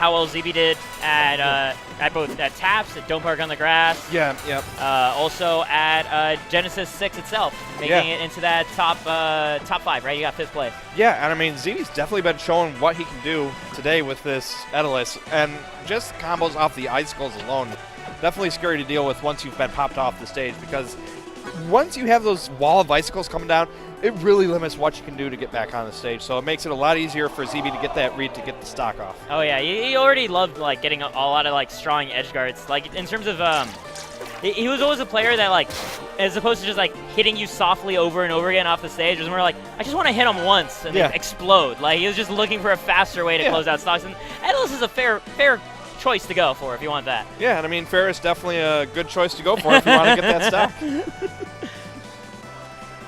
how well ZeeBee did at both at Taps, at Don't Park on the Grass. Yeah, yep. Also at Genesis 6 itself, making it into that top 5, right? You got 5th place. Yeah, and I mean, ZeeBee's definitely been showing what he can do today with this Etalus, and just combos off the icicles alone, definitely scary to deal with once you've been popped off the stage, because once you have those wall of icicles coming down, it really limits what you can do to get back on the stage. So it makes it a lot easier for ZeeBee to get that read to get the stock off. Oh yeah, he already loved like getting a lot of like strong edge guards. Like in terms of he was always a player that like, as opposed to just like hitting you softly over and over again off the stage, it was more like, I just want to hit him once and then explode. Like he was just looking for a faster way to close out stocks. And Etalus is a fair choice to go for if you want that. Yeah, and I mean, fair is definitely a good choice to go for if you want to get that stock.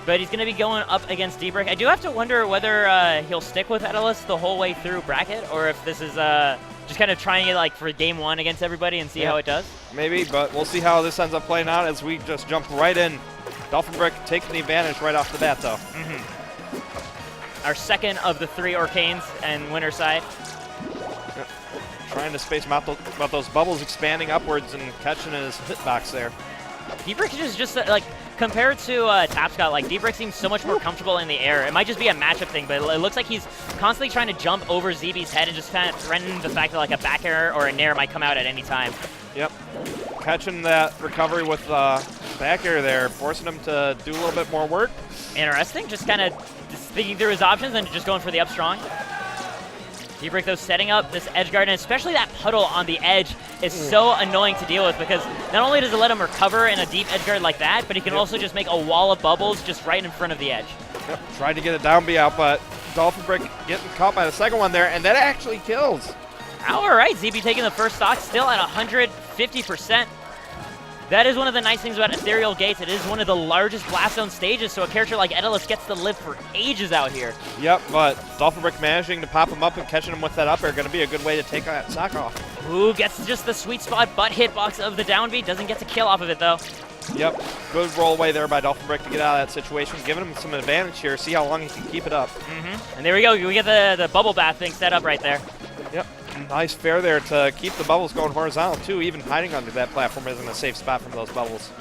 But he's going to be going up against ZeeBee. I do have to wonder whether he'll stick with Etalus the whole way through bracket, or if this is just kind of trying it like for game 1 against everybody and see how it does. Maybe, but we'll see how this ends up playing out as we just jump right in. DolphinBrick taking the advantage right off the bat, though. Our second of the 3 Orcanes and winner side. Trying to space him out those bubbles expanding upwards and catching his hitbox there. ZeeBee is just like, compared to Tapscott, like ZeeBee seems so much more comfortable in the air. It might just be a matchup thing, but it looks like he's constantly trying to jump over ZeeBee's head and just kind of threatening the fact that like a back air or a nair might come out at any time. Yep. Catching that recovery with back air there, forcing him to do a little bit more work. Interesting. Just kind of thinking through his options and just going for the up strong. ZeeBee, though, setting up this edge guard, and especially that puddle on the edge is so annoying to deal with, because not only does it let him recover in a deep edge guard like that, but he can also just make a wall of bubbles just right in front of the edge. Yep, tried to get a down B out, but DolphinBrick getting caught by the second one there, and that actually kills. All right, ZeeBee taking the first stock, still at 150%. That is one of the nice things about Ethereal Gates. It is one of the largest Blast Zone stages, so a character like Etalus gets to live for ages out here. Yep, but DolphinBrick managing to pop him up and catching him with that up air going to be a good way to take that stock off. Ooh, gets just the sweet spot butt hitbox of the down B. Doesn't get to kill off of it, though. Yep, good roll away there by DolphinBrick to get out of that situation, giving him some advantage here. See how long he can keep it up. And there we go. We get the bubble bath thing set up right there. Yep. Nice fair there to keep the bubbles going horizontal, too. Even hiding under that platform isn't a safe spot from those bubbles.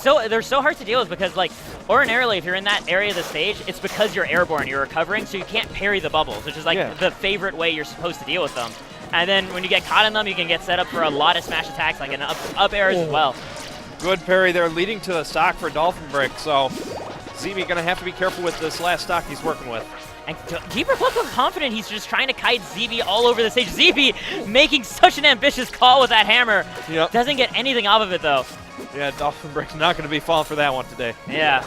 They're so hard to deal with because, like, ordinarily, if you're in that area of the stage, it's because you're airborne, you're recovering, so you can't parry the bubbles, which is, like, the favorite way you're supposed to deal with them. And then when you get caught in them, you can get set up for a lot of smash attacks, like an up air as well. Good parry there, leading to the stock for DolphinBrick, so ZeeBee going to have to be careful with this last stock he's working with. And ZeeBee looks confident. He's just trying to kite ZeeBee all over the stage. ZeeBee making such an ambitious call with that hammer. Yep. Doesn't get anything off of it, though. Yeah, DolphinBrick's not going to be falling for that one today. Yeah.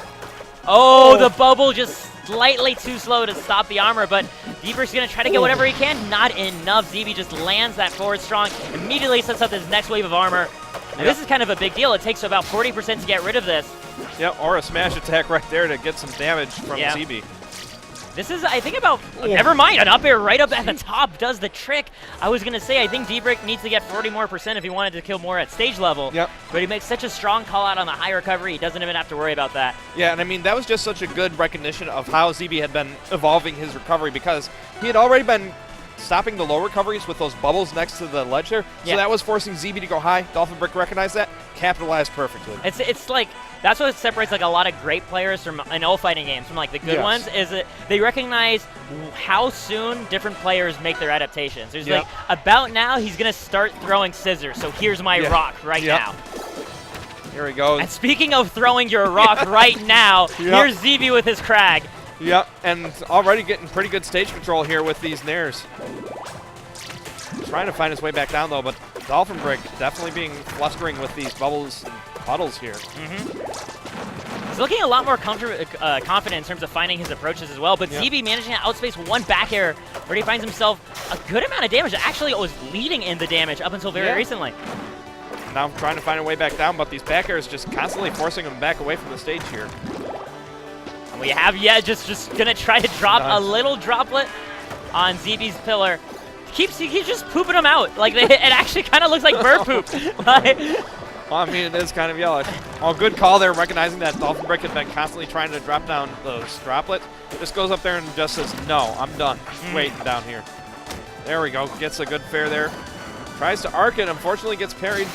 Oh, the bubble just slightly too slow to stop the armor, but ZeeBee's going to try to get whatever he can. Not enough. ZeeBee just lands that forward strong, immediately sets up his next wave of armor. And this is kind of a big deal. It takes about 40% to get rid of this. Yep, or a smash attack right there to get some damage from ZeeBee. This is, I think, about, never mind, an up air right up at the top does the trick. I was going to say, I think ZeeBee needs to get 40% more if he wanted to kill more at stage level. Yep. But he makes such a strong call out on the high recovery, he doesn't even have to worry about that. Yeah, and I mean, that was just such a good recognition of how ZeeBee had been evolving his recovery, because he had already been stopping the low recoveries with those bubbles next to the ledge there. So that was forcing ZeeBee to go high. DolphinBrick recognized that, capitalized perfectly. It's like, that's what separates like a lot of great players from in all fighting games from like the good ones, is that they recognize how soon different players make their adaptations. There's like, about now he's going to start throwing scissors, so here's my rock right now. Here he goes. And speaking of throwing your rock right now, here's ZeeBee with his Kragg. Yep, and already getting pretty good stage control here with these nairs. Trying to find his way back down, though, but DolphinBrick definitely being flustering with these bubbles and puddles here. He's looking a lot more confident in terms of finding his approaches as well, but ZeeBee managing to outspace one back air where he finds himself a good amount of damage. Actually, it was leading in the damage up until very recently. Now trying to find a way back down, but these back airs just constantly forcing him back away from the stage here. And we have, just going to try to drop a little droplet on ZeeBee's pillar. He keeps just pooping them out. Like, it actually kind of looks like bird poop. Well, I mean, it is kind of yellowish. Oh, good call there, recognizing that DolphinBrick had been constantly trying to drop down those droplets. Just goes up there and just says, no, I'm done. Waiting down here. There we go. Gets a good fair there. Tries to arc it. Unfortunately, gets parried.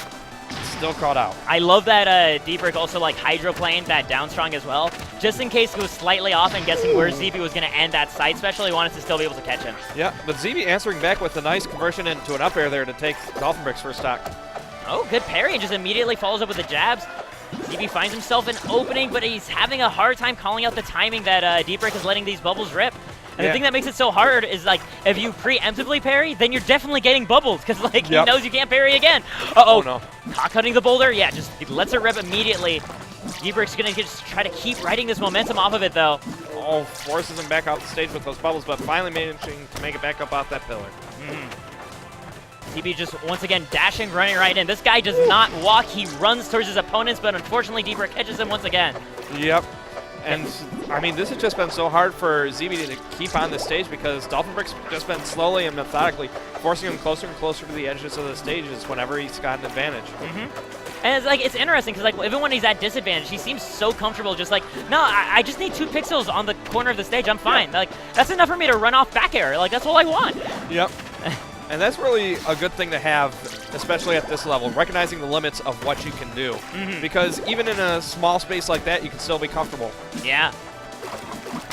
Still caught out. I love that DolphinBrick also like hydroplaned that down strong as well, just in case he was slightly off and guessing where ZeeBee was going to end that side special. He wanted to still be able to catch him. Yeah, but ZeeBee answering back with a nice conversion into an up air there to take DolphinBrick's first stock. Oh, good parry, and just immediately follows up with the jabs. ZeeBee finds himself an opening, but he's having a hard time calling out the timing that DolphinBrick is letting these bubbles rip. And the thing that makes it so hard is, like, if you preemptively parry, then you're definitely getting bubbles, because, like, he knows you can't parry again. Uh-oh. Oh, no. Cutting the boulder. Yeah, just he lets it rip immediately. DolphinBrick's going to just try to keep riding this momentum off of it, though. Oh, forces him back off the stage with those bubbles, but finally managing to make it back up off that pillar. ZeeBee just, once again, dashing, running right in. This guy does not walk. He runs towards his opponents, but unfortunately, DolphinBrick catches him once again. Yep. And, I mean, this has just been so hard for ZeeBee to keep on the stage because DolphinBrick's just been slowly and methodically forcing him closer and closer to the edges of the stages whenever he's got an advantage. And it's like, it's interesting because, like, even when he's at disadvantage, he seems so comfortable, just like, no, I just need 2 pixels on the corner of the stage. I'm fine. Like, that's enough for me to run off back air. Like, that's all I want. Yep. And that's really a good thing to have, especially at this level, recognizing the limits of what you can do. Because even in a small space like that, you can still be comfortable. Yeah.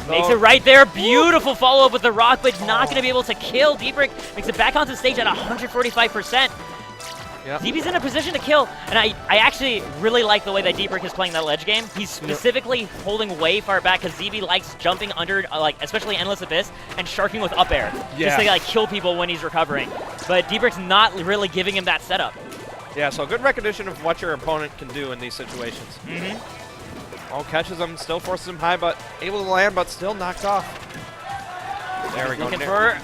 Makes it right there. Beautiful follow-up with the rock, but not going to be able to kill. DolphinBrick makes it back onto the stage at 145%. Yep. ZeeBee's in a position to kill, and I actually really like the way that DolphinBrick is playing that ledge game. He's specifically holding way far back because ZeeBee likes jumping under, like, especially Endless Abyss, and sharking with up air. Just to, like, kill people when he's recovering. But DolphinBrick's not really giving him that setup. Yeah, so good recognition of what your opponent can do in these situations. Oh, catches him, still forces him high, but able to land, but still knocked off. There we go. Looking for...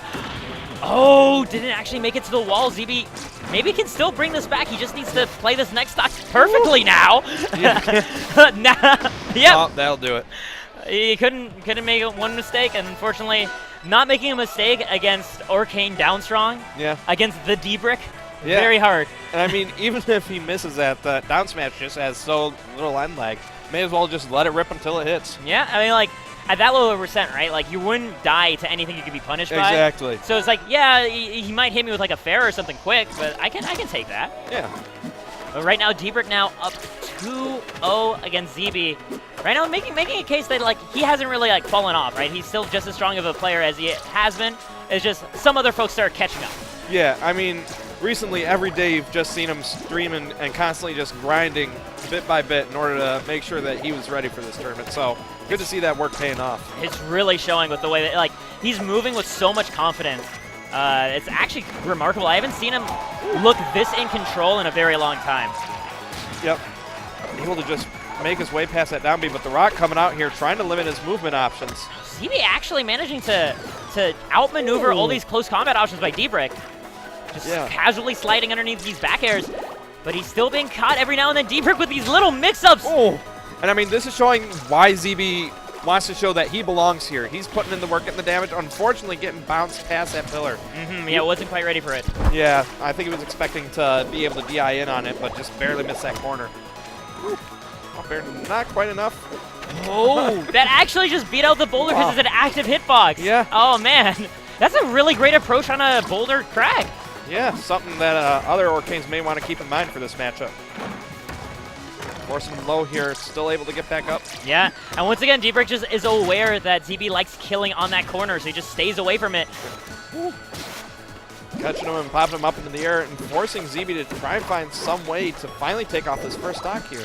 Oh, didn't actually make it to the wall. ZeeBee maybe can still bring this back. He just needs to play this next stock perfectly now. Yep. Oh, that'll do it. He couldn't make one mistake, and unfortunately, not making a mistake against Orcane down strong. Against the DolphinBrick. Very hard. And I mean, even if he misses that, the down smash just has so little end lag. May as well just let it rip until it hits. Yeah, I mean, like, at that low of percent, right? Like, you wouldn't die to anything you could be punished by. Exactly. So it's like, yeah, he might hit me with, like, a fair or something quick, but I can take that. Yeah. But right now, DolphinBrick now up 2-0 against ZeeBee. Right now, making a case that, like, he hasn't really, like, fallen off, right? He's still just as strong of a player as he has been. It's just some other folks start catching up. Yeah, I mean, recently, every day you've just seen him stream and constantly just grinding bit by bit in order to make sure that he was ready for this tournament. So good to see that work paying off. It's really showing with the way that, like, he's moving with so much confidence. It's actually remarkable. I haven't seen him look this in control in a very long time. Yep. Able to just make his way past that down B, but the rock coming out here trying to limit his movement options. ZeeBee actually managing to outmaneuver all these close combat options by DolphinBrick. Just casually sliding underneath these back airs, but he's still being caught every now and then. DolphinBrick with these little mix-ups. Oh, and I mean, this is showing why ZeeBee wants to show that he belongs here. He's putting in the work, getting the damage, unfortunately getting bounced past that pillar. Yeah, wasn't quite ready for it. Yeah, I think he was expecting to be able to DI in on it, but just barely missed that corner. Not quite enough. Oh, that actually just beat out the boulder because it's an active hitbox. Yeah. Oh, man. That's a really great approach on a boulder Kragg. Yeah, something that other Orcanes may want to keep in mind for this matchup. Forcing him low here, still able to get back up. Yeah, and once again, DolphinBrick just is aware that ZeeBee likes killing on that corner, so he just stays away from it. Catching him and popping him up into the air and forcing ZeeBee to try and find some way to finally take off this first stock here.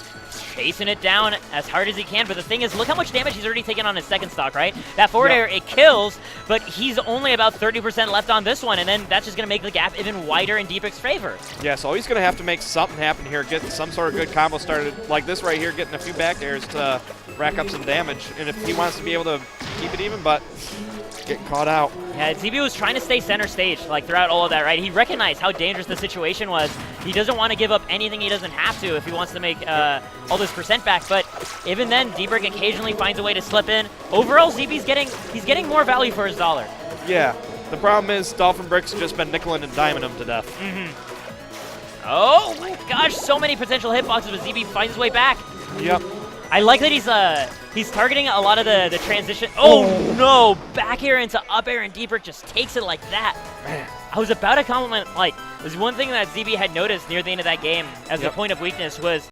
Chasing it down as hard as he can, but the thing is, look how much damage he's already taken on his second stock, right? That forward air, it kills, but he's only about 30% left on this one, and then that's just going to make the gap even wider in DolphinBrick's favor. Yeah, so he's going to have to make something happen here, get some sort of good combo started, like this right here, getting a few back airs to rack up some damage, and if he wants to be able to keep it even, but getting caught out. Yeah, ZeeBee was trying to stay center stage, like, throughout all of that, right? He recognized how dangerous the situation was. He doesn't want to give up anything he doesn't have to if he wants to make all this percent back, but even then, DolphinBrick occasionally finds a way to slip in. Overall, ZeeBee's getting more value for his dollar. Yeah, the problem is DolphinBrick's just been nickeling and diming him to death. Oh my gosh, so many potential hitboxes, but ZeeBee finds his way back. Yep. I like that he's he's targeting a lot of the transition. Oh no! Back air into up air, and DBrick just takes it like that. Man. I was about to compliment, like, there's one thing that ZeeBee had noticed near the end of that game as a point of weakness was